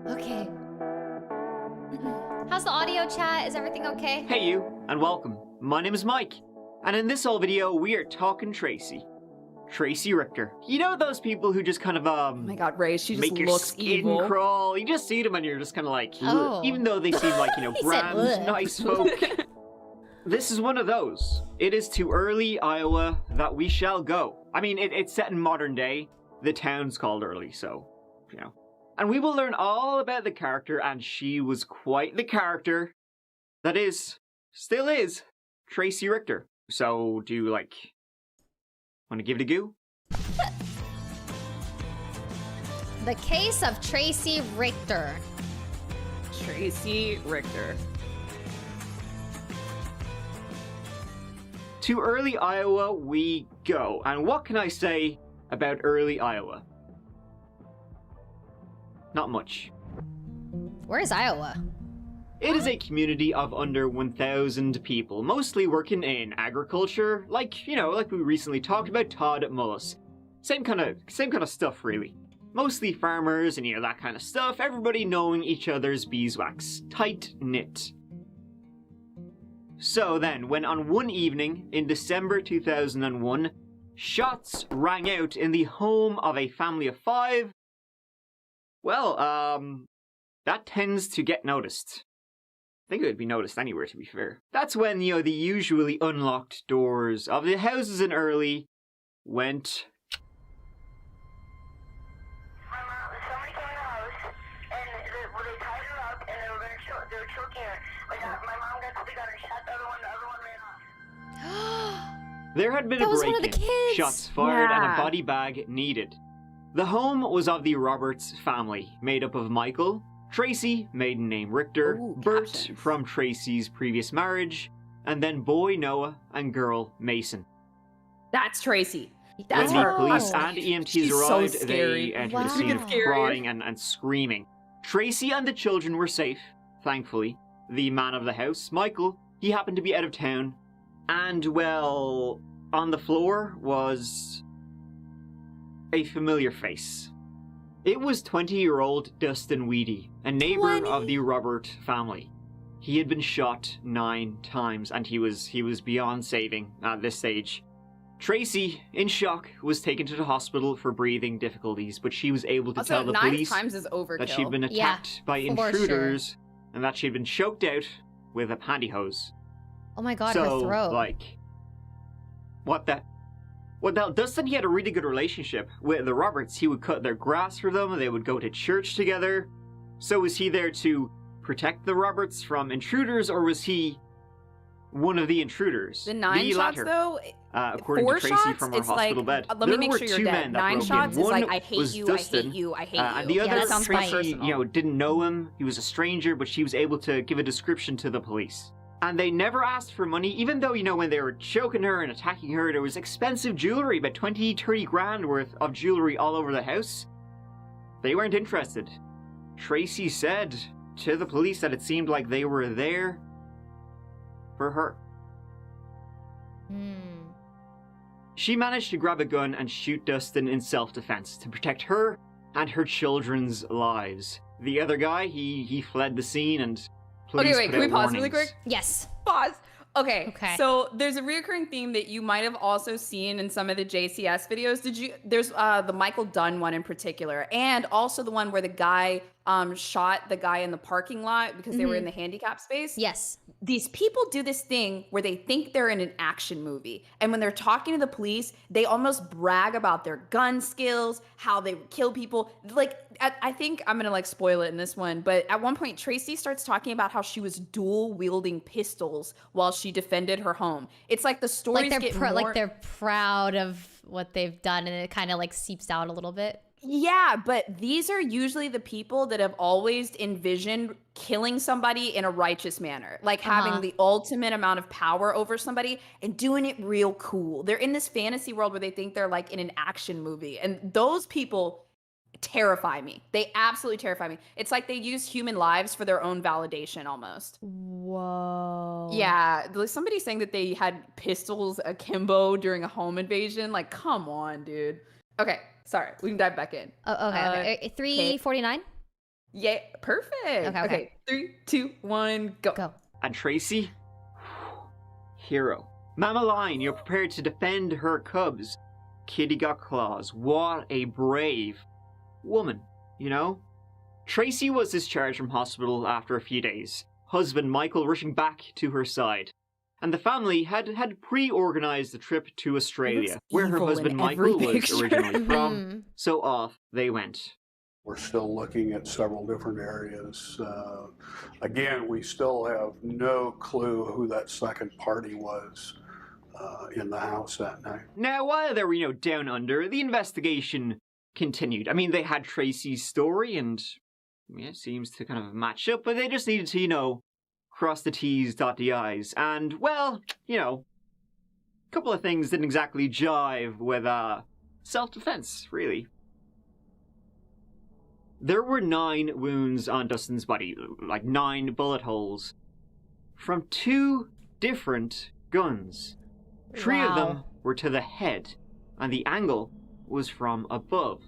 Okay. How's the audio chat? Is everything okay? Hey you, and welcome. My name is Mike, and in this whole video, we are talking Tracy. Tracy Richter. You know those people who just kind of, Oh my god, Ray, she just make your looks skin evil. crawl. You just see them and you're just kind of like, Oh. even though they seem like, you know, He said, brand, "Ugh." nice folk. This is one of those. It is to Early, Iowa that we shall go. I mean, it's set in modern day. The town's called Early, so, you know. And we will learn all about the character, and she was quite the character. That is, still is, Tracy Richter. So, do you, like, want to give it a go? The case of Tracy Richter. Tracy Richter. To Early, Iowa we go. And what can I say about Early, Iowa? Not much. Where is Iowa? It is a community of under 1,000 people, mostly working in agriculture, like, you know, like we recently talked about Todd Mullis. Same kind of stuff, really. Mostly farmers and, you know, that kind of stuff, everybody knowing each other's beeswax. Tight-knit. So then, when on one evening in December 2001, shots rang out in the home of a family of 5, well, that tends to get noticed. I think it would be noticed anywhere, to be fair. That's when, you know, the usually unlocked doors of the houses in Early went... Somebody came in the house, and they tied her up, and they were choking her. Like, my mom got the gun and shot the other one ran off. There had been That a was one of the break-in, kids! shots fired, and Yeah. a body bag needed. The home was of the Roberts family, made up of Michael, Tracy, maiden name Richter, Ooh, Bert captions. from Tracy's previous marriage, and then boy Noah and girl Mason. That's Tracy. When That's the her. police Oh. and EMTs She's so arrived, scary. they entered Wow. the scene Freaking scary. crying and screaming. Tracy and the children were safe, thankfully. The man of the house, Michael, he happened to be out of town. And, well, on the floor was a familiar face. It was 20-year-old Dustin Weedy, a neighbor 20? of the Robert family. He had been shot 9 times, and he was beyond saving at this stage. Tracy, in shock, was taken to the hospital for breathing difficulties, but she was able to Also, tell the 9 police times is overkill. that she'd been Yeah, attacked by for intruders, and that she'd been choked out with a pantyhose. Oh my god, So, her throat. like, what the... Well, now, Dustin, he had a really good relationship with the Roberts. He would cut their grass for them, they would go to church together. So was he there to protect the Roberts from intruders, or was he one of the intruders? The 9 shots, latter, though, according 4 to Tracy shots, from her it's hospital like, bed. let me There make were sure you're 2 dead. men that 9 broke shots in. is One like, I hate was you, Dustin, I hate you, I hate you. and the Yeah, other, that sounds quite Tracy, personal. you know, didn't know him. He was a stranger, but she was able to give a description to the police. And they never asked for money, even though, you know, when they were choking her and attacking her, there was expensive jewelry, about 20, 30 grand worth of jewelry all over the house. They weren't interested. Tracy said to the police that it seemed like they were there for her. Hmm. She managed to grab a gun and shoot Dustin in self-defense to protect her and her children's lives. The other guy, he fled the scene and police Okay, wait, put can we out pause really warnings. quick? Yes. Pause. Okay. Okay. So there's a reoccurring theme that you might have also seen in some of the JCS videos. There's the Michael Dunn one in particular, and also the one where the guy shot the guy in the parking lot because they were in the handicap space. Yes. These people do this thing where they think they're in an action movie. And when they're talking to the police, they almost brag about their gun skills, how they would kill people. Like, I think I'm going to like spoil it in this one. But at one point, Tracy starts talking about how she was dual wielding pistols while she defended her home. It's like the stories Like get they're more... like they're proud of what they've done, and it kind of like seeps out a little bit. Yeah, but these are usually the people that have always envisioned killing somebody in a righteous manner, like having the ultimate amount of power over somebody and doing it real cool. They're in this fantasy world where they think they're like in an action movie. And those people terrify me. They absolutely terrify me. It's like they use human lives for their own validation almost. Whoa. Yeah, like somebody saying that they had pistols akimbo during a home invasion. Like, come on, dude. Okay, sorry. We can dive back in. Oh, okay. 349. Yeah, perfect. Okay, 3, 2, 1, go. Go. And Tracy? Hero. Mama Lion, you're prepared to defend her cubs. Kitty got claws. What a brave woman, you know? Tracy was discharged from hospital after a few days. Husband Michael rushing back to her side. And the family had pre-organized the trip to Australia, where her husband Michael was originally from. So off they went. We're still looking at several different areas. Again, we still have no clue who that second party was in the house that night. Now, while they were, down under, the investigation continued. I mean, they had Tracy's story and it seems to kind of match up, but they just needed to, cross the T's, dot the I's. And, well, a couple of things didn't exactly jive with self-defense, really. There were 9 wounds on Dustin's body, like 9 bullet holes, from 2 different guns. 3 of them were to the head, and the angle was from above.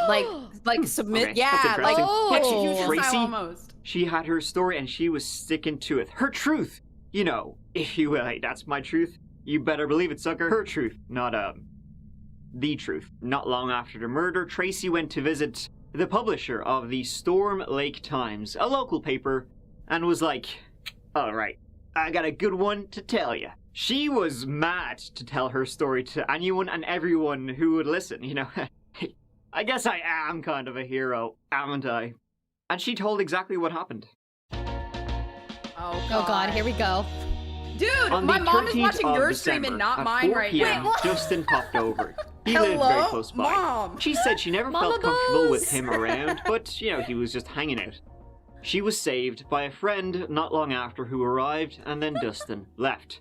like submit, Okay, yeah, that's like interesting. execution Tracy, style almost. She had her story, and she was sticking to it. Her truth, if you will. Hey, that's my truth. You better believe it, sucker. Her truth, not the truth. Not long after the murder, Tracy went to visit the publisher of the Storm Lake Times, a local paper, and was like, all right, I got a good one to tell you. She was mad to tell her story to anyone and everyone who would listen, I guess I am kind of a hero, haven't I? And she told exactly what happened. Oh God, here we go. Dude, On my the mom is 13th watching of your stream December, and not at mine 4 right PM, now. Justin popped over. He Hello? lived very close by. Mom. She said she never Mama felt comfortable with Buzz. him around, but, he was just hanging out. She was saved by a friend not long after who arrived, and then Dustin left.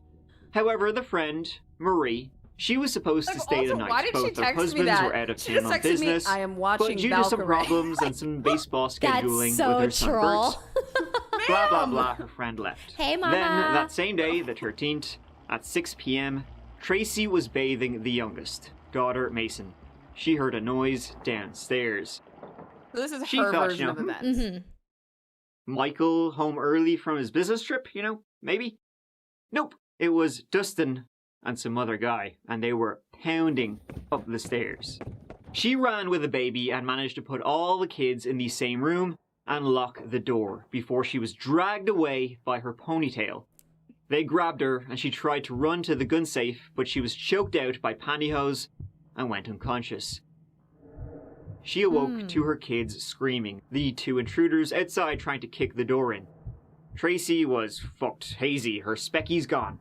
However, the friend, Marie, she was supposed to stay the Also, why night. did she Both their text me husbands that? were out of She town just on texted me, business, I am watching but due to some VALKYRAE. problems and some baseball scheduling That's so with her son troll. Bert, blah blah blah, her friend left. Hey, Mama. Then, that same day, the 13th, at 6 p.m., Tracy was bathing the youngest, daughter Mason. She heard a noise downstairs. So this is She her thought, version of events. Michael home early from his business trip, maybe? Nope, it was Dustin and some other guy, and they were pounding up the stairs. She ran with the baby and managed to put all the kids in the same room and lock the door before she was dragged away by her ponytail. They grabbed her and she tried to run to the gun safe, but she was choked out by pantyhose and went unconscious. She awoke to her kids screaming, the 2 intruders outside trying to kick the door in. Tracy was fucked hazy, her specky's gone.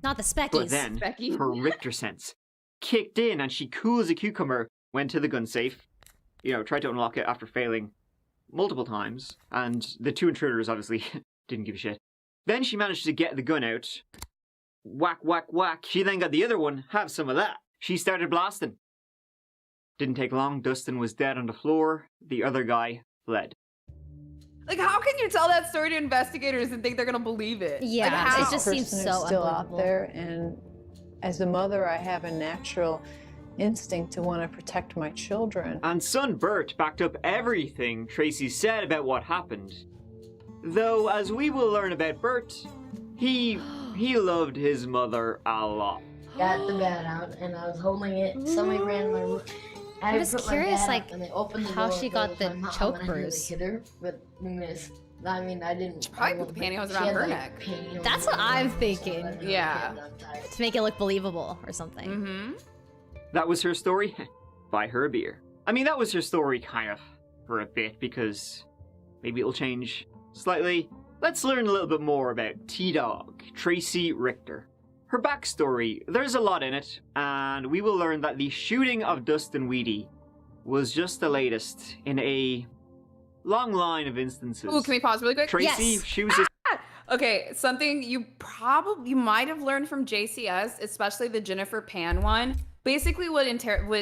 Not the Speckies. But then, Specky. her Richter sense kicked in and she, cool as a cucumber, went to the gun safe, tried to unlock it after failing multiple times, and the 2 intruders obviously didn't give a shit. Then she managed to get the gun out. Whack, whack, whack. She then got the other one. Have some of that. She started blasting. Didn't take long. Dustin was dead on the floor. The other guy fled. Like, how can you tell that story to investigators and think they're gonna believe it? Yeah, like, how? it just seems person so is still unbelievable. out there, and as a mother, I have a natural instinct to want to protect my children. And son Bert backed up everything Tracy said about what happened. Though, as we will learn about Bert, he loved his mother a lot. Got the bat out and I was holding it. Somebody ran in my room. I'm just curious, like, and they opened the how door, she but got it was the my mom, choke and I nearly bruise. hit her, but I mean, I didn't. Probably put the pantyhose She around had, her like, neck. pantyhose That's what around I'm her, thinking. so I didn't Yeah. get untied. To make it look believable or something. Mm-hmm. That was her story. Buy her a beer. I mean, that was her story kind of for a bit, because maybe it'll change slightly. Let's learn a little bit more about T-Dog, Tracy Richter. Her backstory, there's a lot in it, and we will learn that the shooting of Dustin Weedy was just the latest in a long line of instances. Ooh, can we pause really quick? Tracy, Yes. she was just Okay, something you might have learned from JCS, especially the Jennifer Pan one. Basically, what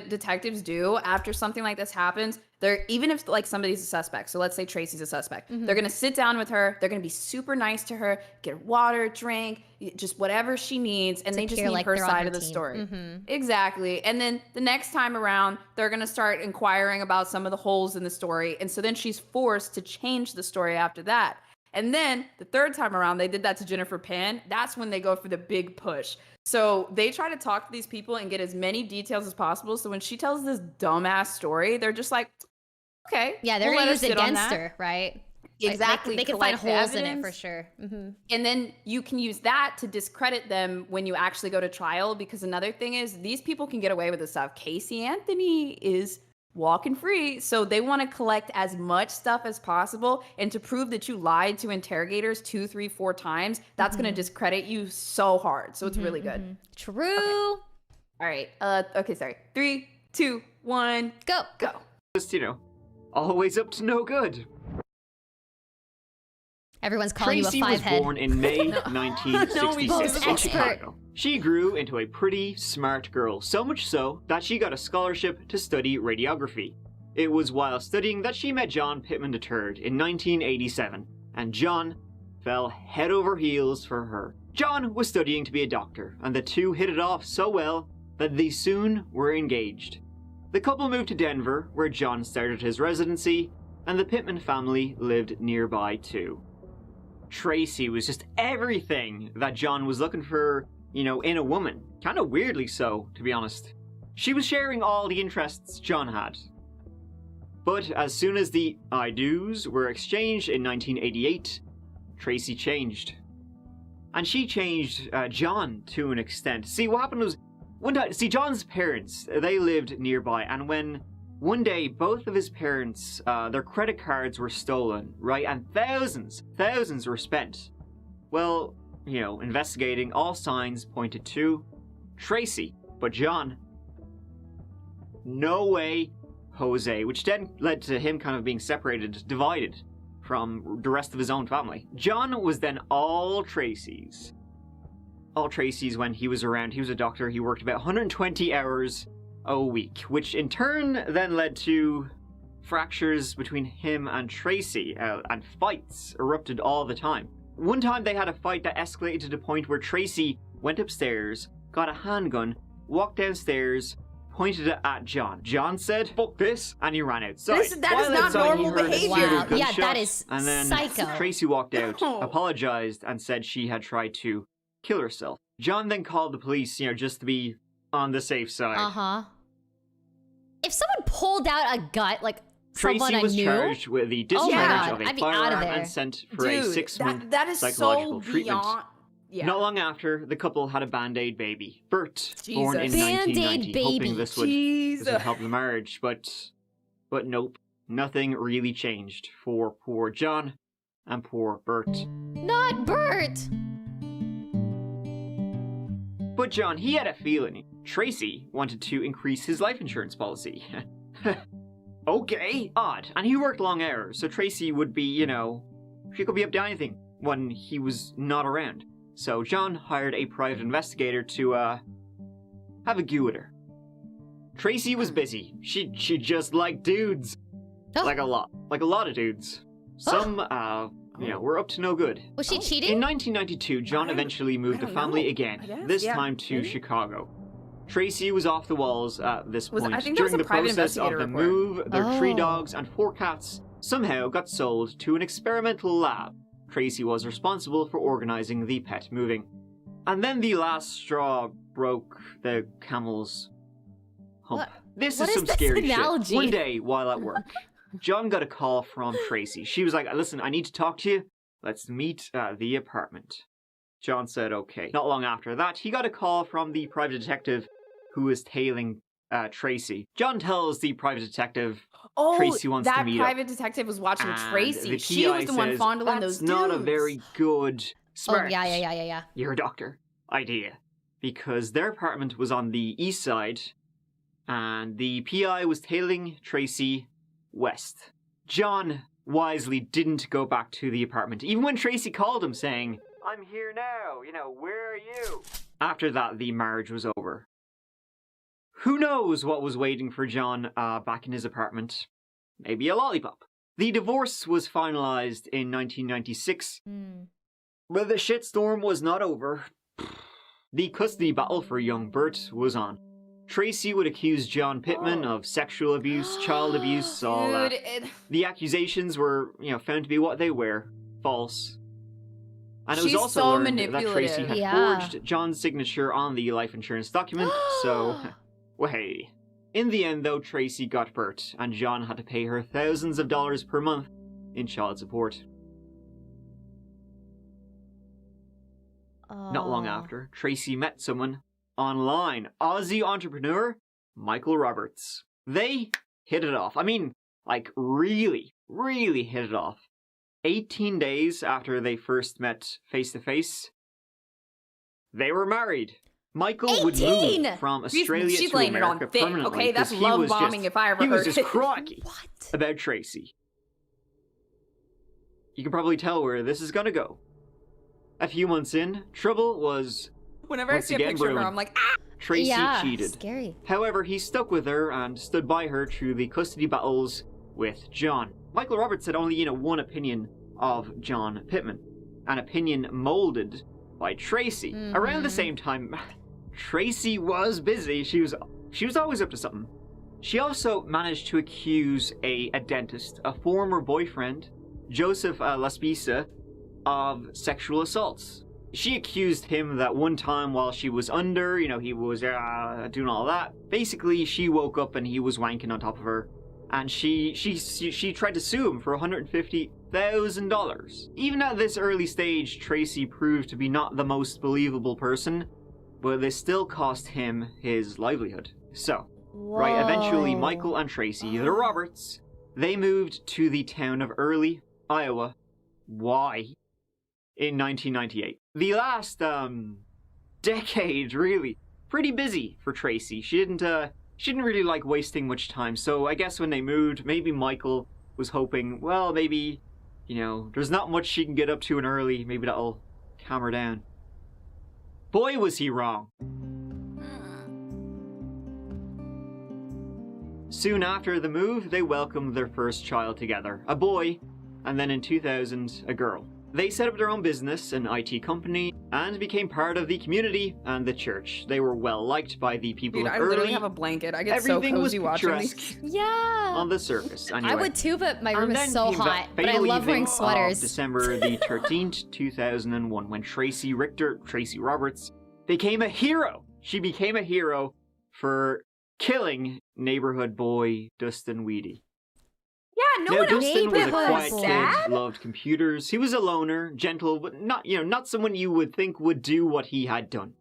detectives do after something like this happens, They're, even if like somebody's a suspect, so let's say Tracy's a suspect, they're going to sit down with her. They're going to be super nice to her, get water, drink, just whatever she needs. And they just need her side of the story. Exactly. And then the next time around, they're going to start inquiring about some of the holes in the story. And so then she's forced to change the story after that. And then the third time around, they did that to Jennifer Penn. That's when they go for the big push. So they try to talk to these people and get as many details as possible. So when she tells this dumbass story, they're just like, okay. Yeah, they're going to use it against her, right? Exactly. They can find holes in it for sure. And then you can use that to discredit them when you actually go to trial. Because another thing is, these people can get away with this stuff. Casey Anthony is walking free. So they want to collect as much stuff as possible. And to prove that you lied to interrogators 2, 3, 4 times, that's going to discredit you so hard. So it's really good. True. Okay. All right. Okay, sorry. 3, 2, 1, go. Just, always up to no good. Everyone's calling Tracy you a 5 was head. born in May 1966 in expert. Chicago. She grew into a pretty smart girl, so much so that she got a scholarship to study radiography. It was while studying that she met John Pittman III in 1987, and John fell head over heels for her. John was studying to be a doctor, and the two hit it off so well that they soon were engaged. The couple moved to Denver, where John started his residency, and the Pittman family lived nearby too. Tracy was just everything that John was looking for, in a woman. Kind of weirdly so, to be honest. She was sharing all the interests John had. But as soon as the I do's were exchanged in 1988, Tracy changed. And she changed John to an extent. See, what happened was, one time, John's parents, they lived nearby, and when one day, both of his parents, their credit cards were stolen, right? And thousands were spent. Well, investigating, all signs pointed to Tracy. But John, no way, Jose, which then led to him kind of being separated, divided from the rest of his own family. John was then all Tracy's. All Tracy's when he was around. He was a doctor. He worked about 120 hours a week, which in turn then led to fractures between him and Tracy, and fights erupted all the time. One time they had a fight that escalated to the point where Tracy went upstairs, got a handgun, walked downstairs, pointed it at John. John said, "Fuck this," and he ran outside. That is not normal behavior. Wow. Yeah, that is and then psycho. Tracy walked out, apologized, and said she had tried to kill herself. John then called the police, just to be on the safe side. If someone pulled out a gut, like Tracy someone was I knew, charged with the discharge of a firearm and sent for a 6-month that is psychological so treatment. beyond. Yeah. Not long after, the couple had a Band-Aid baby, Bert, born in Band-Aid 1990, baby. hoping this would help the marriage, but nope, nothing really changed for poor John and poor Bert. Not Bert. But John, he had a feeling Tracy wanted to increase his life insurance policy. Okay, odd. And he worked long hours, so Tracy would be, she could be up to anything when he was not around. So John hired a private investigator to, have a go at her. Tracy was busy. She just liked dudes. Oh. Like a lot of dudes. Some, were up to no good. Was she cheating? In 1992, John eventually moved the family again, this time to Chicago. Tracy was off the walls at this point. I think During the private process of the report. move, their 3 dogs and 4 cats somehow got sold to an experimental lab. Tracy was responsible for organizing the pet moving. And then the last straw broke the camel's hump. This what is some is this scary analogy? shit. One day, while at work, John got a call from Tracy. She was like, "Listen, I need to talk to you. Let's meet at the apartment." John said, okay. Not long after that, he got a call from the private detective who was tailing Tracy. John tells the private detective Tracy wants to meet that private detective was watching Tracy. She was the one fondling those dudes. That's not a very good, smart, yeah. you're a doctor idea. Because their apartment was on the east side, and the PI was tailing Tracy west. John wisely didn't go back to the apartment, even when Tracy called him saying, "I'm here now, where are you?" After that, the marriage was over. Who knows what was waiting for John back in his apartment? maybe a lollipop. The divorce was finalized in 1996, but the shitstorm was not over. The custody battle for young Bert was on. Tracy would accuse John Pittman of sexual abuse, child abuse, all that. The accusations were, found to be what they were, false. And it was also so learned that Tracy had forged John's signature on the life insurance document, so, well, hey. In the end, though, Tracy got Bert, and John had to pay her thousands of dollars per month in child support. Not long after, Tracy met someone online, Aussie entrepreneur Michael Roberts. They hit it off. I mean, like, really, really hit it off. 18 days after they first met face-to-face, they were married. Michael would move from Australia to America permanently. Okay, that's love bombing if I ever heard it. He was just crikey about Tracy. You can probably tell where this is gonna go. A few months in, trouble was whenever I see a picture of her, I'm like, ah! Tracy cheated. Scary. However, he stuck with her and stood by her through the custody battles with John. Michael Roberts had only, one opinion of John Pittman. An opinion molded by Tracy. Around the same time, Tracy was busy. She was always up to something. She also managed to accuse a dentist, a former boyfriend, Joseph Laspisa, of sexual assaults. She accused him that one time while she was under, he was doing all that. Basically, she woke up and he was wanking on top of her. And she tried to sue him for $150,000. Even at this early stage, Tracy proved to be not the most believable person, but this still cost him his livelihood. So, right, eventually Michael and Tracy, the Roberts, they moved to the town of Early, Iowa. Why? In 1998. The last, decade, really, pretty busy for Tracy. She didn't really like wasting much time, so I guess when they moved, maybe Michael was hoping, well, maybe, there's not much she can get up to in Early, maybe that'll calm her down. Boy, was he wrong. Soon after the move, they welcomed their first child together, a boy, and then in 2000, a girl. They set up their own business, an IT company, and became part of the community and the church. They were well liked by the people of Early. I literally have a blanket. I get so cozy watching these. Yeah. On the surface, anyway. I would too, but my room is so hot. But I love wearing sweaters. December the 13th, 2001, when Tracy Richter, Tracy Roberts, became a hero. She became a hero for killing neighborhood boy Dustin Weedy. Yeah, no one else Dustin was a quiet sad. kid, loved computers. He was a loner, gentle, but not someone you would think would do what he had done.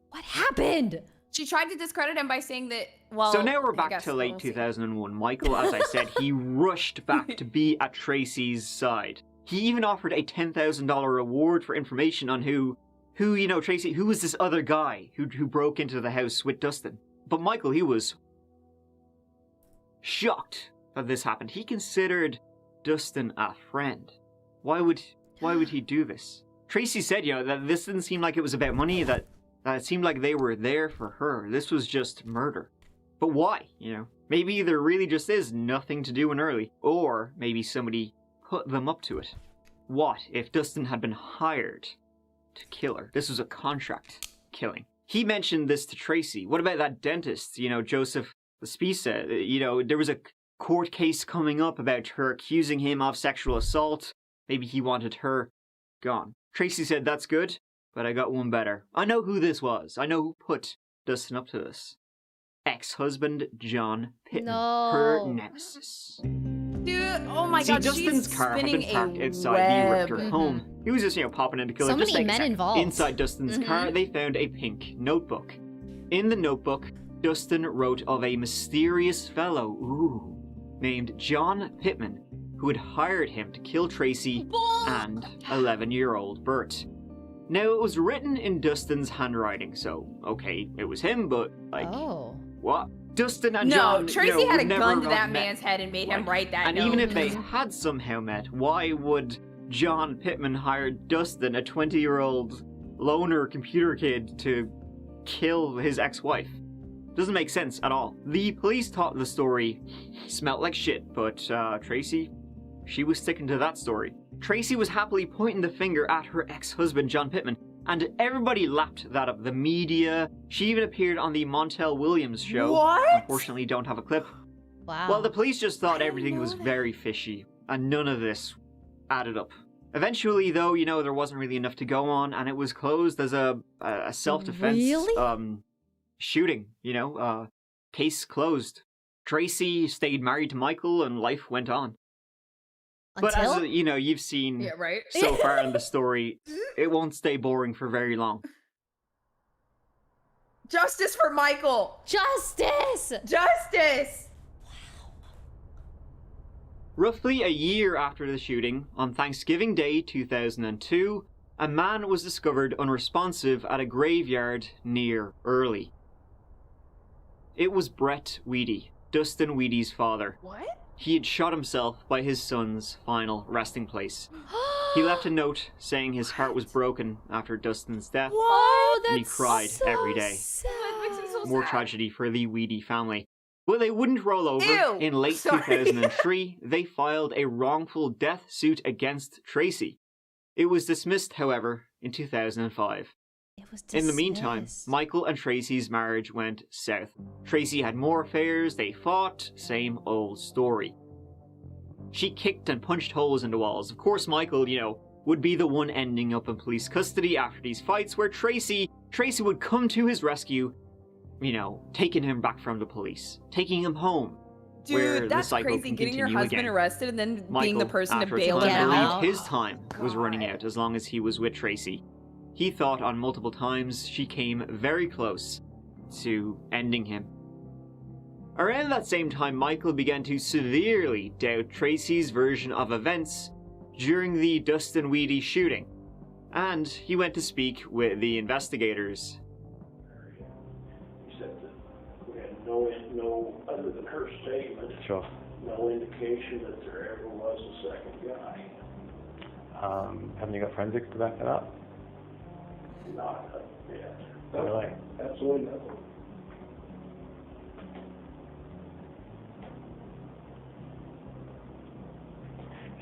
What happened? She tried to discredit him by saying that, well... So now we're back to late 2001. Michael, as I said, he rushed back to be at Tracy's side. He even offered a $10,000 reward for information on who Tracy, who was this other guy who broke into the house with Dustin. But Michael, he was shocked that this happened. He considered Dustin a friend. Why would he do this? Tracy said, that this didn't seem like it was about money, that it seemed like they were there for her. This was just murder. But why, Maybe there really just is nothing to do in Early, or maybe somebody put them up to it. What if Dustin had been hired to kill her? This was a contract killing. He mentioned this to Tracy. What about that dentist, Joseph Laspisa? There was a court case coming up about her accusing him of sexual assault. Maybe he wanted her gone. Tracy said, that's good, but I got one better. I know who this was. I know who put Dustin up to this. Ex-husband John Pittman. No. Her nemesis. Dude, oh my god, Dustin's she's car had spinning been parked a outside the web. Richter home. He was just, popping in to kill her. So Just many take a men second. involved. Inside Dustin's car, they found a pink notebook. In the notebook, Dustin wrote of a mysterious fellow, named John Pittman, who had hired him to kill Tracy and 11-year-old Bert. Now, it was written in Dustin's handwriting, so, okay, it was him, but, what? Dustin and John, Tracy had a gun to that met. man's head and made him write that And note. even if they had somehow met, why would John Pittman hire Dustin, a 20-year-old loner computer kid, to kill his ex-wife? Doesn't make sense at all. The police thought the story smelt like shit, but Tracy, she was sticking to that story. Tracy was happily pointing the finger at her ex-husband, John Pittman, and everybody lapped that up. The media, she even appeared on the Montel Williams show. What? Unfortunately, don't have a clip. Wow. Well, the police just thought everything was very fishy, and none of this added up. Eventually, though, you know, there wasn't really enough to go on, and it was closed as a self-defense shooting, you know, case closed. Tracy stayed married to Michael, and life went on. But as you know, you've seen so far in the story, it won't stay boring for very long. Justice for Michael! Justice! Justice! Roughly a year after the shooting, on Thanksgiving Day 2002, a man was discovered unresponsive at a graveyard near Early. It was Brett Weedy, Dustin Weedy's father. What? He had shot himself by his son's final resting place. He left a note saying his heart was broken after Dustin's death, and he cried every day. That makes me so More sad. tragedy for the Weedy family. Well, they wouldn't roll over. Ew, In late sorry. 2003, they filed a wrongful death suit against Tracy. It was dismissed, however, in 2005. It was In the meantime, dismissed. Michael and Tracy's marriage went south. Tracy had more affairs, they fought, same old story. She kicked and punched holes in the walls. Of course, Michael, you know, would be the one ending up in police custody after these fights, where Tracy would come to his rescue, you know, taking him back from the police, taking him home. where Dude, the that's cycle crazy. can Getting your continue husband again. arrested and then Michael, being the person to after a bail time, him believed out. His time was running God. out as long as he was with Tracy. He thought on multiple times she came very close to ending him. Around that same time, Michael began to severely doubt Tracy's version of events during the Dustin Weedy shooting, and he went to speak with the investigators. He said that we had no, other than her statement, Sure. no indication that there ever was a second guy. Haven't you got forensics to back that up? Not yet. Really? Absolutely nothing.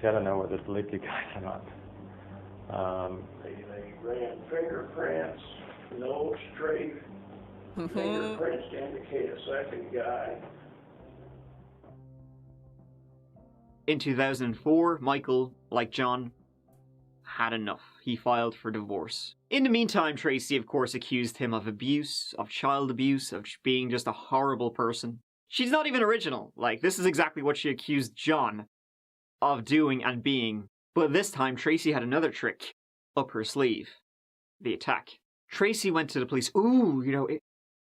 See, I don't know whether to believe you guys or not. They ran fingerprints, no straight fingerprints to indicate a second guy. In 2004, Michael, like John, had enough. He filed for divorce. In the meantime, Tracy, of course, accused him of abuse, of child abuse, of being just a horrible person. She's not even original. Like, this is exactly what she accused John of doing and being. But this time, Tracy had another trick up her sleeve. The attack. Tracy went to the police. Ooh, you know,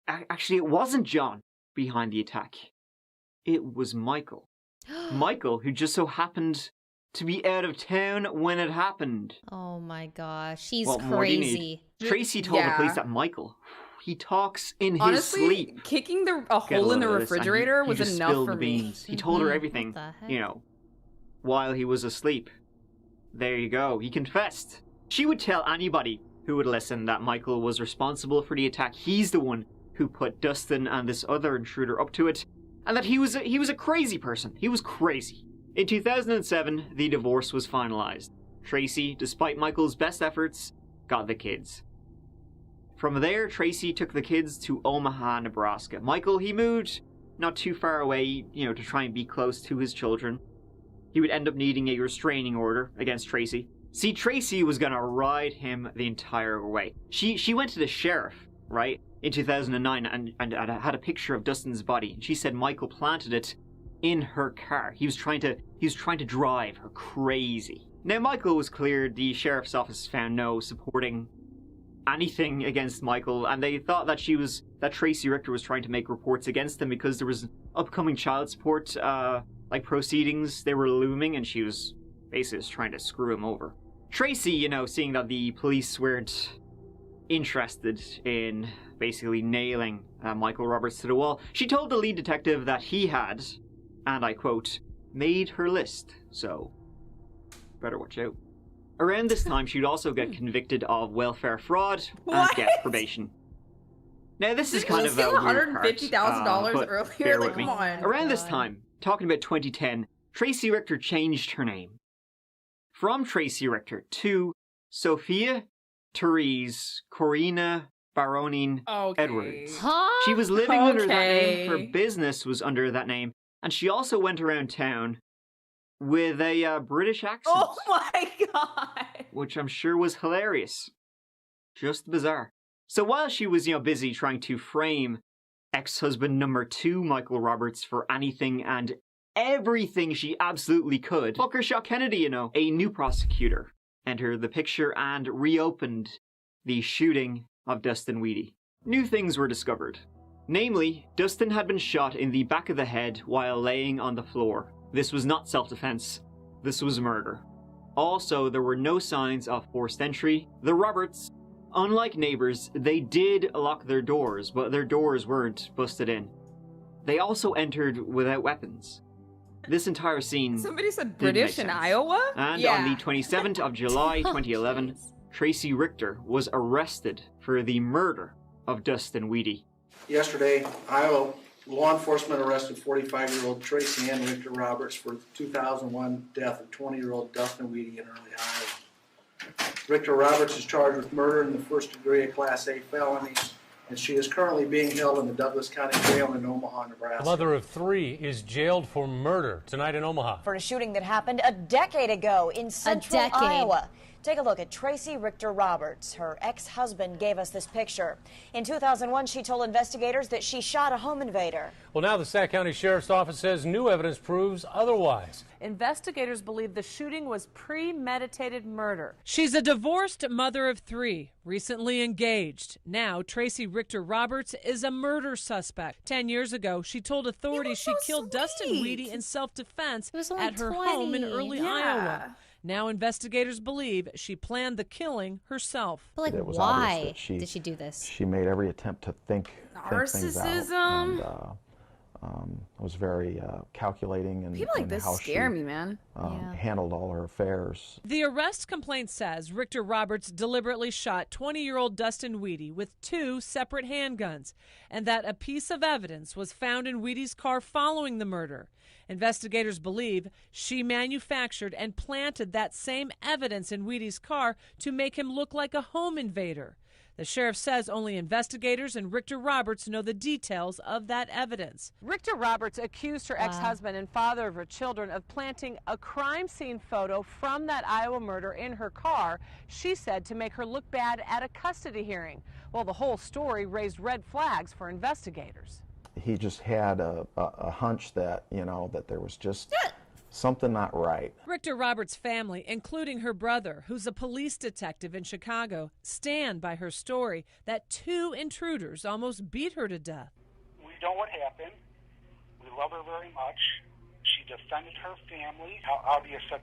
actually, it wasn't John behind the attack. It was Michael. Michael, who just so happened to be out of town when it happened. Oh my gosh, she's What more do you need? crazy. Tracy told the Yeah. police that Michael, he talks in his Honestly, sleep. kicking a Get a hole in the load of this, and refrigerator he was just enough spilled for the me. beans. He told her Mhm. everything, What the heck? you know, while he was asleep. There you go. He confessed. She would tell anybody who would listen that Michael was responsible for the attack. He's the one who put Dustin and this other intruder up to it, and that he was a crazy person. He was crazy. In 2007, the divorce was finalized. Tracy, despite Michael's best efforts, got the kids. From there, Tracy took the kids to Omaha, Nebraska. Michael, he moved not too far away, you know, to try and be close to his children. He would end up needing a restraining order against Tracy. See, Tracy was gonna ride him the entire way. She went to the sheriff, right, in 2009 and had a picture of Dustin's body. She said Michael planted it in her car. He was trying to drive her crazy. Now, Michael was cleared. The sheriff's office found no supporting anything against Michael, and they thought that Tracy Richter was trying to make reports against him because there was upcoming child support proceedings. They were looming, and she was basically just trying to screw him over. Tracy, you know, seeing that the police weren't interested in basically nailing Michael Roberts to the wall, she told the lead detective that he had, and I quote, made her list, so better watch out. Around this time, she'd also get convicted of welfare fraud and What? get probation. Now, this is Didn't kind he of steal a weird part, $150,000 but earlier? bear Like, with me. come on. Around this God. time, talking about 2010, Tracy Richter changed her name from Tracy Richter to Sophia Therese Corina Baronin Okay. Edwards. Huh? She was living under that name. Her Okay. business was under that name, and she also went around town with a British accent, Oh my god. which I'm sure was hilarious. Just bizarre. So while she was, busy trying to frame ex-husband number 2, Michael Roberts, for anything and everything she absolutely could, fucker shot Kennedy, a new prosecutor entered the picture and reopened the shooting of Dustin Weedy. New things were discovered. Namely, Dustin had been shot in the back of the head while laying on the floor. This was not self-defense. This was murder. Also, there were no signs of forced entry. The Roberts, unlike neighbors, they did lock their doors, but their doors weren't busted in. They also entered without weapons. This entire scene Somebody said didn't make British in sense. Iowa? And yeah. on the 27th of July, Oh, 2011, jeez. Tracy Richter was arrested for the murder of Dustin Weedy. Yesterday, Iowa law enforcement arrested 45-year-old Tracy Ann Richter Roberts for the 2001 death of 20-year-old Dustin Weedy in early Iowa. Richter Roberts is charged with murder in the first degree of Class A felony, and she is currently being held in the Douglas County Jail in Omaha, Nebraska. The mother of 3 is jailed for murder tonight in Omaha. For a shooting that happened a decade ago in central Iowa. Take a look at Tracy Richter Roberts. Her ex-husband gave us this picture. In 2001, she told investigators that she shot a home invader. Well, now the Sac County Sheriff's Office says new evidence proves otherwise. Investigators believe the shooting was premeditated murder. She's a divorced mother of 3, recently engaged. Now, Tracy Richter Roberts is a murder suspect. 10 years ago, she told authorities she killed Dustin Weedy in self-defense at her home in early Iowa. Now investigators believe she planned the killing herself. But It was why obvious that did she do this? She made every attempt to think things out, and was very calculating and People like this how scare she, me, man. handled all her affairs. The arrest complaint says Richter Roberts deliberately shot 20-year-old Dustin Weedy with 2 separate handguns, and that a piece of evidence was found in Weedy's car following the murder. Investigators believe she manufactured and planted that same evidence in Weedy's car to make him look like a home invader. The sheriff says only investigators and Richter Roberts know the details of that evidence. Richter Roberts accused her ex-husband and father of her children of planting a crime scene photo from that Iowa murder in her car, she said, to make her look bad at a custody hearing. Well, the whole story raised red flags for investigators. He just had a hunch that, that there was just something not right. Richter Roberts' family, including her brother, who's a police detective in Chicago, stand by her story that 2 intruders almost beat her to death. We know what happened. We love her very much. She defended her family. How do you set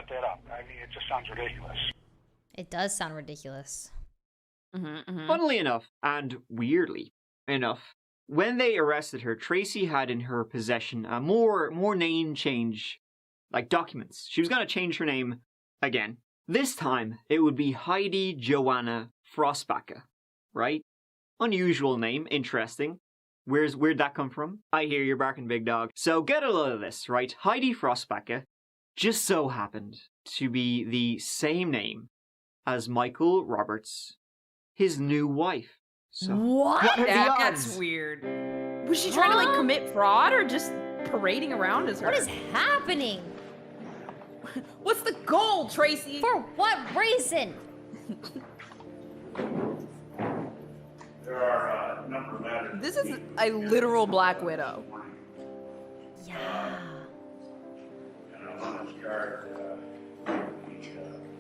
that up? I mean, it just sounds ridiculous. It does sound ridiculous. Funnily enough, and weirdly enough, when they arrested her, Tracy had in her possession more name change, like documents. She was going to change her name again. This time, it would be Heidi Joanna Frostbacher, right? Unusual name, interesting. Where'd that come from? I hear you're barking, big dog. So get a load of this, right? Heidi Frostbacher just so happened to be the same name as Michael Roberts, his new wife. So, What? are the That's odds? weird. Was she trying to commit fraud or just parading around as her? What is happening? What's the goal, Tracy? For what reason? There are a number of matters. This is a literal Black Widow. Yeah.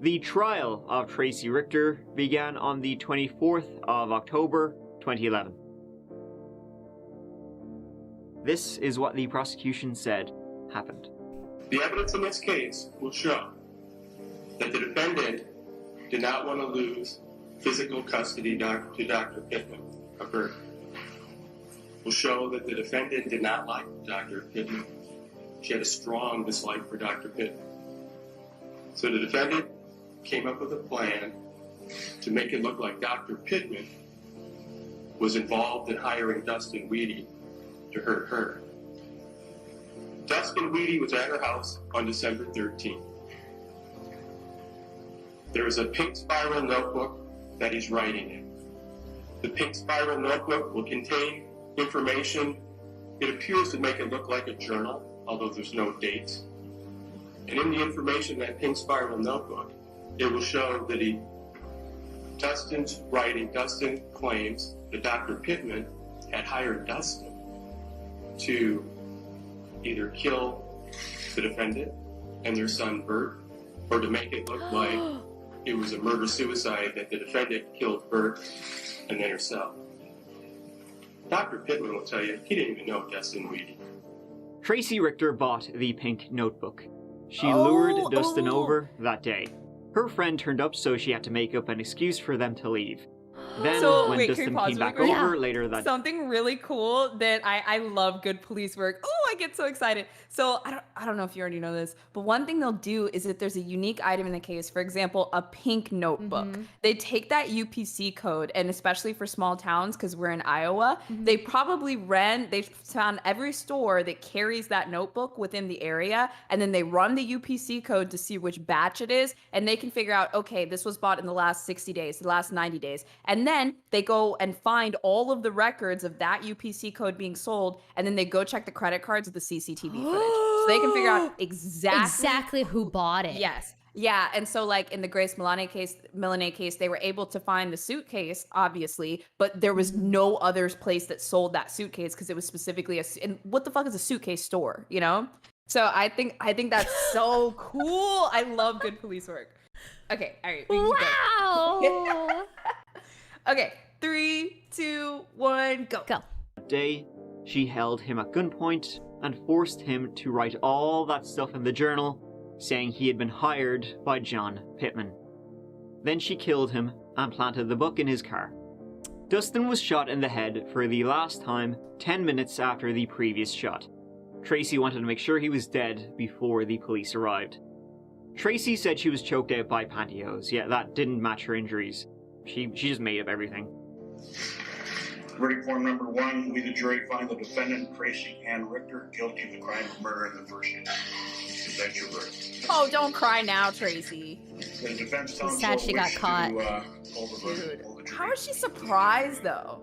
The trial of Tracy Richter began on the 24th of October, 2011. This is what the prosecution said happened. The evidence in this case will show that the defendant did not want to lose physical custody to Dr. Pittman of her. Will show that the defendant did not like Dr. Pittman. She had a strong dislike for Dr. Pittman. So the defendant came up with a plan to make it look like Dr. Pittman was involved in hiring Dustin Weedy to hurt her. Dustin Weedy was at her house on December 13th. There is a pink spiral notebook that he's writing in. The pink spiral notebook will contain information. It appears to make it look like a journal, although there's no dates. And in the information in that pink spiral notebook, it will show that Dustin's writing, Dustin claims that Dr. Pittman had hired Dustin to either kill the defendant and their son Bert, or to make it look like it was a murder-suicide, that the defendant killed Bert and then herself. Dr. Pittman will tell you he didn't even know Dustin Weedy. Tracy Richter bought the pink notebook. She lured Dustin over that day. Her friend turned up, so she had to make up an excuse for them to leave. Then, when Dustin came back over later that... Something really cool that I love good police work. Oh, I get so excited. So I don't know if you already know this, but one thing they'll do is if there's a unique item in the case, for example, a pink notebook, they take that UPC code, and especially for small towns, because we're in Iowa, they found every store that carries that notebook within the area, and then they run the UPC code to see which batch it is, and they can figure out, okay, this was bought in the last 60 days, the last 90 days. And then they go and find all of the records of that UPC code being sold, and then they go check the credit cards of the CCTV footage. So they can figure out exactly who bought it. Yes. Yeah, and so like in the Grace Milane case, they were able to find the suitcase, obviously, but there was no other place that sold that suitcase because it was specifically and what the fuck is a suitcase store, you know? So I think that's so cool. I love good police work. Okay, all right. Wow. Okay, 3, 2, 1, go. Go. That day, she held him at gunpoint and forced him to write all that stuff in the journal, saying he had been hired by John Pittman. Then she killed him and planted the book in his car. Dustin was shot in the head for the last time 10 minutes after the previous shot. Tracy wanted to make sure he was dead before the police arrived. Tracy said she was choked out by pantyhose, yet that didn't match her injuries. She just made up everything. Verdict form number 1, we the jury find the defendant, Tracy Ann Richter, guilty of the crime of murder in the first degree. That's your verdict. Oh, don't cry now, Tracy. The defense counsel sad she got caught. Dude, how is she surprised though?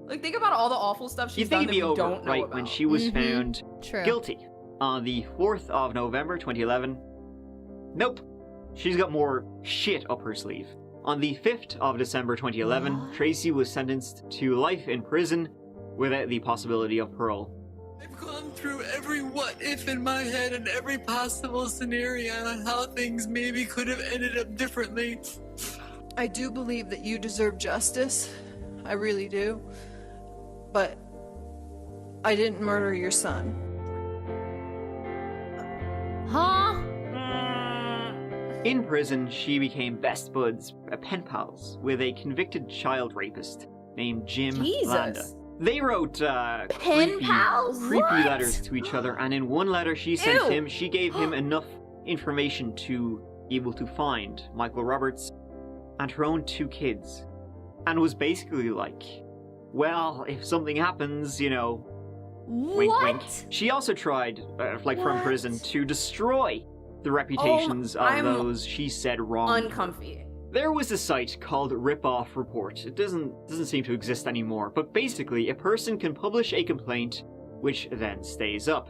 Like, think about all the awful stuff she's done that we don't know right about. when she was found guilty on the 4th of November 2011. Nope, she's got more shit up her sleeve. On the 5th of December 2011, Tracy was sentenced to life in prison without the possibility of parole. I've gone through every what if in my head and every possible scenario on how things maybe could have ended up differently. I do believe that you deserve justice. I really do. But I didn't murder your son. Huh? In prison, she became best buds, pen pals, with a convicted child rapist named Jim Landa. They wrote creepy letters to each other, and in one letter she sent him, she gave him enough information to be able to find Michael Roberts and her own 2 kids, and was basically like, well, if something happens, you know, wink wink. She also tried, from prison, to destroy the reputations of those she said wronged. Uncomfy. There was a site called Ripoff Report. It doesn't seem to exist anymore, but basically a person can publish a complaint which then stays up.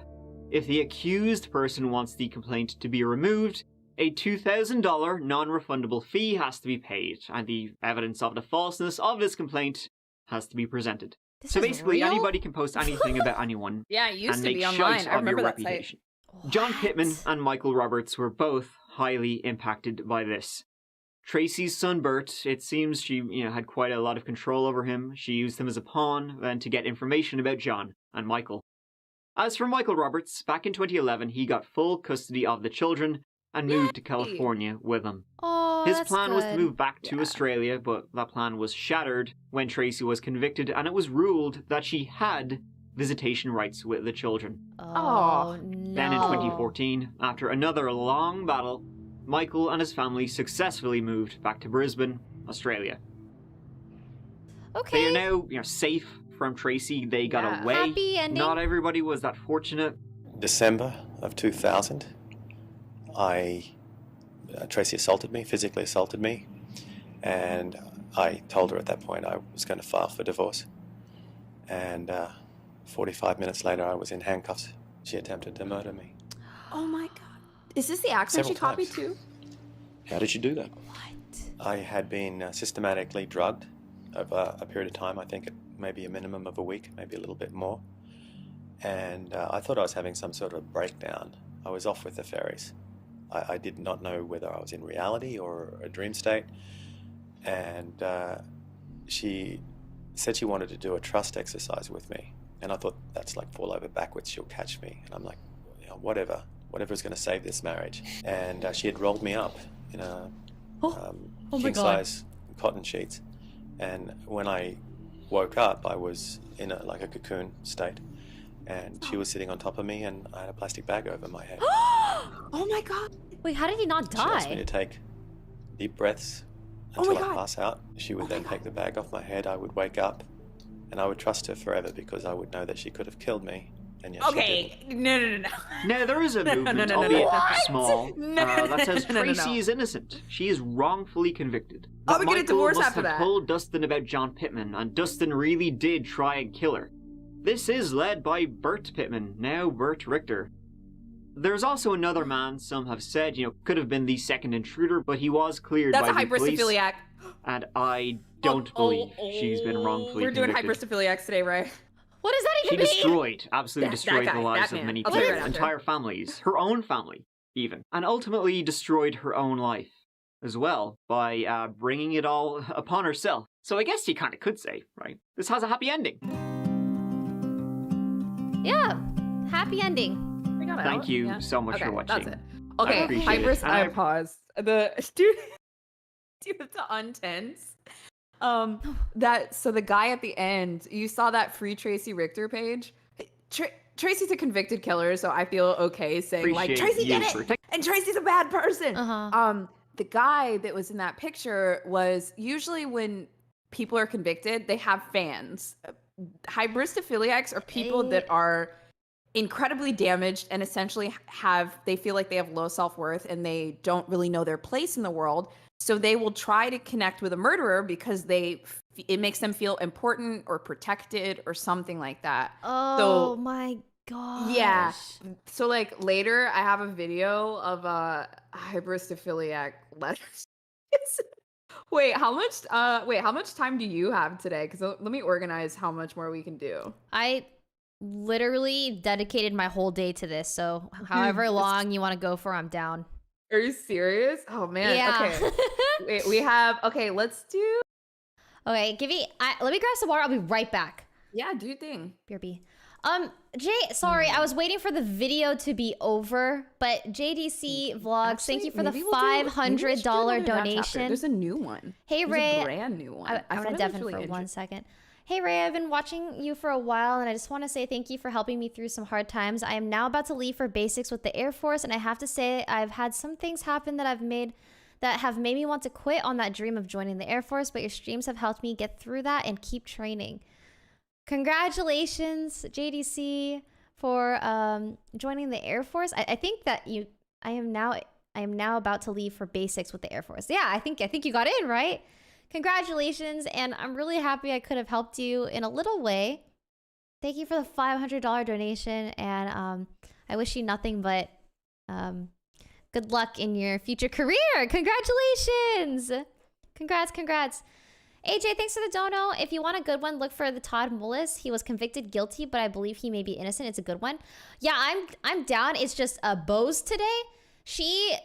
If the accused person wants the complaint to be removed, a $2,000 non-refundable fee has to be paid, and the evidence of the falseness of this complaint has to be presented. So basically anybody can post anything about anyone Yeah, it used and to make be online. shite I of remember your that site. reputation. John Pittman and Michael Roberts were both highly impacted by this. Tracy's son Bert, it seems she had quite a lot of control over him. She used him as a pawn then to get information about John and Michael. As for Michael Roberts, back in 2011 he got full custody of the children and moved to California with them. Oh, His that's plan was to good. move back to Australia, but that plan was shattered when Tracy was convicted, and it was ruled that she had visitation rights with the children. Oh, no. Then in 2014, after another long battle, Michael and his family successfully moved back to Brisbane, Australia. Okay. They are now, safe from Tracy. They got away. Happy ending. Not everybody was that fortunate. December of 2000, Tracy assaulted me, physically assaulted me, and I told her at that point I was going to file for divorce. And 45 minutes later, I was in handcuffs. She attempted to murder me. Oh my God. Is this the accent Several she copied times. too? How did you do that? What? I had been systematically drugged over a period of time, I think maybe a minimum of a week, maybe a little bit more. And I thought I was having some sort of breakdown. I was off with the fairies. I did not know whether I was in reality or a dream state. And she said she wanted to do a trust exercise with me. And I thought, that's like fall over backwards, she'll catch me. And I'm like, whatever's going to save this marriage. And she had rolled me up in a king-size cotton sheets. And when I woke up, I was in a cocoon state. And she was sitting on top of me, and I had a plastic bag over my head. Oh my God. Wait, how did he not She asked me die? to take deep breaths until I pass out. She would then take the bag off my head. I would wake up, and I would trust her forever because I would know that she could have killed me. And yet Okay, no. No, there is a movement, no. albeit What? small, that says No. Tracy is innocent. She is wrongfully convicted. Oh, That we get a Michael divorce must after have that. told Dustin about John Pittman, and Dustin really did try and kill her. This is led by Bert Pittman, now Bert Richter. There's also another man some have said, could have been the second intruder, but he was cleared That's by a the police. hybristophiliac. And I don't believe she's been wrongfully We're doing convicted. hybristophiliacs today, right? What does that She even mean? absolutely That destroyed guy, the lives that of man. many I'll tell you people, right after. entire families, her own family, even, and ultimately destroyed her own life as well by bringing it all upon herself. So I guess you kind of could say, right, this has a happy ending. Yeah, happy ending. We got it Thank out. you Yeah. so much Okay, for watching. That's it. Okay, appreciate Hybris, it. And I paused. The dude to untense. So the guy at the end, you saw that Free Tracy Richter page. Tracy's a convicted killer, so I feel okay saying Appreciate Tracy you did for it, and Tracy's a bad person. The guy that was in that picture was usually when people are convicted, they have fans. Hybristophiliacs are people that are incredibly damaged and essentially they feel like they have low self-worth and they don't really know their place in the world. So they will try to connect with a murderer because it makes them feel important or protected or something like that. Oh my gosh. Yeah. So later I have a video of a hybristophiliac letters. Wait, how much time do you have today? Because let me organize how much more we can do. I literally dedicated my whole day to this, so however long you want to go for, I'm down. Are you serious? Oh man. Yeah. Okay. Wait, let's do. Okay, let me grab some water. I'll be right back. Yeah, do your thing. BRB. Jay, sorry, I was waiting for the video to be over, but JDC Vlogs, thank you for the $500 donation. There's a new one. Hey, There's Ray. a brand new one. I want to deafen for 1 second. Hey, Ray, I've been watching you for a while, and I just want to say thank you for helping me through some hard times. I am now about to leave for basics with the Air Force, and I have to say I've had some things happen that have made me want to quit on that dream of joining the Air Force, but your streams have helped me get through that and keep training. Congratulations, JDC, for joining the Air Force. I think that I am now about to leave for basics with the Air Force. Yeah, I think you got in, right? Congratulations, and I'm really happy I could have helped you in a little way. Thank you for the $500 donation, and I wish you nothing but good luck in your future career. Congratulations! Congrats. AJ, thanks for the dono. If you want a good one, look for the Todd Mullis. He was convicted guilty, but I believe he may be innocent. It's a good one. Yeah, I'm down. It's just Bose today. She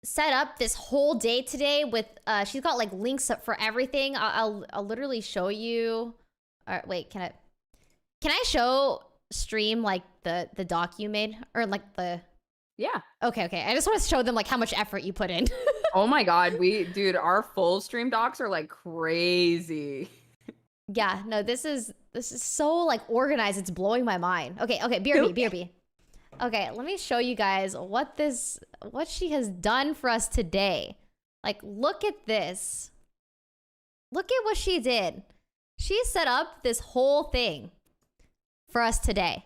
set up this whole day today with she's got links up for everything. I'll literally show you. Wait, can I show stream the doc you made or the Yeah. Okay. I just want to show them how much effort you put in. Oh my god, dude, our full stream docs are crazy. Yeah, no, this is so organized. It's blowing my mind. Okay, BRB. Okay, let me show you guys what she has done for us today. Look at this. Look at what she did. She set up this whole thing for us today.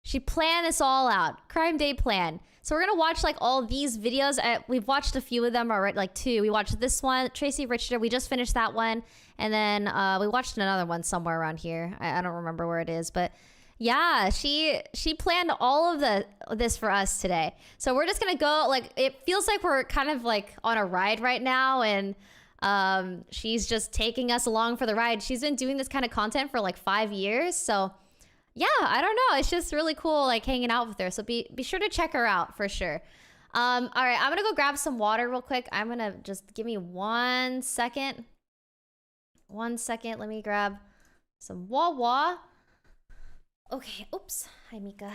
She planned this all out. Crime Day plan. So we're gonna watch like all these videos. We've watched a few of them already, like 2. We watched this one, Tracy Richter. We just finished that one, and then we watched another one somewhere around here. I don't remember where it is, but yeah, she planned all of this for us today. So we're just gonna go. Like, it feels like we're kind of like on a ride right now, and she's just taking us along for the ride. She's been doing this kind of content for like 5 years, so. Yeah, I don't know. It's just really cool, like, hanging out with her. So be sure to check her out for sure. All right, I'm gonna go grab some water real quick. I'm gonna just give me 1 second. 1 second. Let me grab some Wawa. Okay. Oops. Hi, Mika.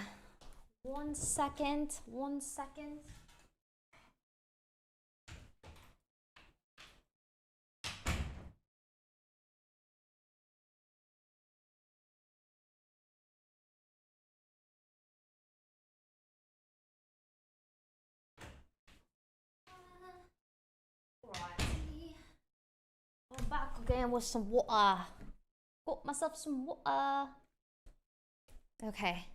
1 second. 1 second. I'm back again with some water. Got myself some water. Okay.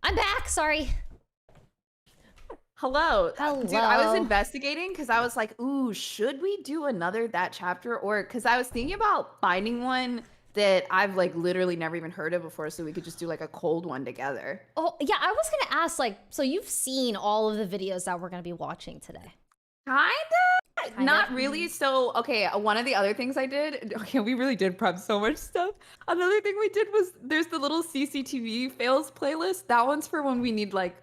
I'm back. Sorry. Hello. Hello. Dude, I was investigating because I was like, ooh, should we do another that chapter? Or because I was thinking about finding one that I've like literally never even heard of before, so we could just do like a cold one together. Oh, yeah, I was gonna ask, like, so you've seen all of the videos that we're gonna be watching today? Kinda. Not really. So, okay, one of the other things I did, okay, we really did prep so much stuff. Another thing we did was there's the little CCTV fails playlist. That one's for when we need like a